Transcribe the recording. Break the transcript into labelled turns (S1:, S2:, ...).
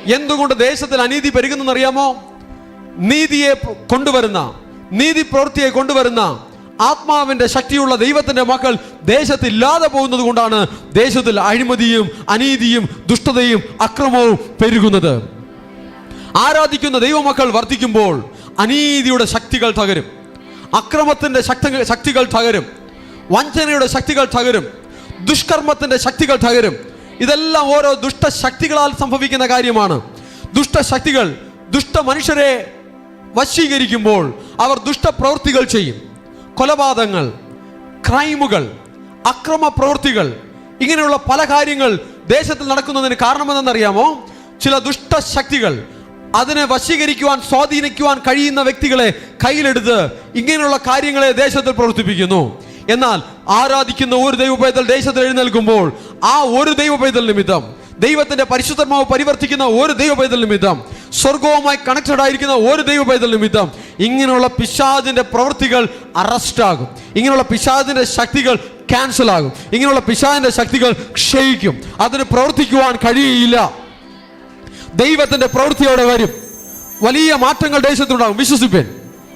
S1: എന്തുകൊണ്ട് ദേശത്തിൽ അനീതി പെരുകുന്നറിയാമോ? നീതിയെ കൊണ്ടുവരുന്ന, നീതി പ്രവൃത്തിയെ കൊണ്ടുവരുന്ന ആത്മാവിന്റെ ശക്തിയുള്ള ദൈവത്തിന്റെ മക്കൾ ദേശത്തില്ലാതെ പോകുന്നത് കൊണ്ടാണ് ദേശത്തിൽ അഴിമതിയും അനീതിയും ദുഷ്ടതയും അക്രമവും പെരുകുന്നത്. ആരാധിക്കുന്ന ദൈവമക്കൾ വർദ്ധിക്കുമ്പോൾ അനീതിയുടെ ശക്തികൾ തകരും, അക്രമത്തിന്റെ ശക്തികൾ തകരും, വഞ്ചനയുടെ ശക്തികൾ തകരും, ദുഷ്കർമ്മത്തിന്റെ ശക്തികൾ തകരും. ഇതെല്ലാം ഓരോ ദുഷ്ടശക്തികളാൽ സംഭവിക്കുന്ന കാര്യമാണ്. ദുഷ്ടശക്തികൾ ദുഷ്ട മനുഷ്യരെ വശീകരിക്കുമ്പോൾ അവർ ദുഷ്ടപ്രവൃത്തികൾ ചെയ്യും. കൊലപാതകങ്ങൾ, ക്രൈമുകൾ, അക്രമ പ്രവൃത്തികൾ, ഇങ്ങനെയുള്ള പല കാര്യങ്ങൾ ദേശത്തിൽ നടക്കുന്നതിന് കാരണമെന്തെന്നറിയാമോ? ചില ദുഷ്ടശക്തികൾ അതിനെ വശീകരിക്കുവാൻ, സ്വാധീനിക്കുവാൻ കഴിയുന്ന വ്യക്തികളെ കയ്യിലെടുത്ത് ഇങ്ങനെയുള്ള കാര്യങ്ങളെ ദേശത്തിൽ പ്രവർത്തിപ്പിക്കുന്നു. എന്നാൽ ആരാധിക്കുന്ന ഒരു ദൈവപൈതൽ ദേശത്തിൽ എഴുന്നേൽക്കുമ്പോൾ ആ ഒരു ദൈവപൈതൽ നിമിത്തം, ദൈവത്തിന്റെ പരിശുദ്ധാത്മാവ് പരിവർത്തിക്കുന്ന ഒരു ദൈവപൈതൽ നിമിത്തം, സ്വർഗവുമായി കണക്റ്റഡ് ആയിരിക്കുന്ന ഒരു ദൈവപൈതൽ നിമിത്തം ഇങ്ങനെയുള്ള പിശാചിന്റെ പ്രവൃത്തികൾ അറസ്റ്റ് ആകും. ഇങ്ങനെയുള്ള പിശാചിന്റെ ശക്തികൾ ക്യാൻസൽ ആകും. ഇങ്ങനെയുള്ള പിശാചിന്റെ ശക്തികൾ ക്ഷയിക്കും. അതിന് പ്രവർത്തിക്കുവാൻ കഴിയില്ല. ദൈവത്തിന്റെ പ്രവൃത്തിയോടെ വരും. വലിയ മാറ്റങ്ങൾ ദേശത്തുണ്ടാകും. വിശ്വസിപ്പേൻ.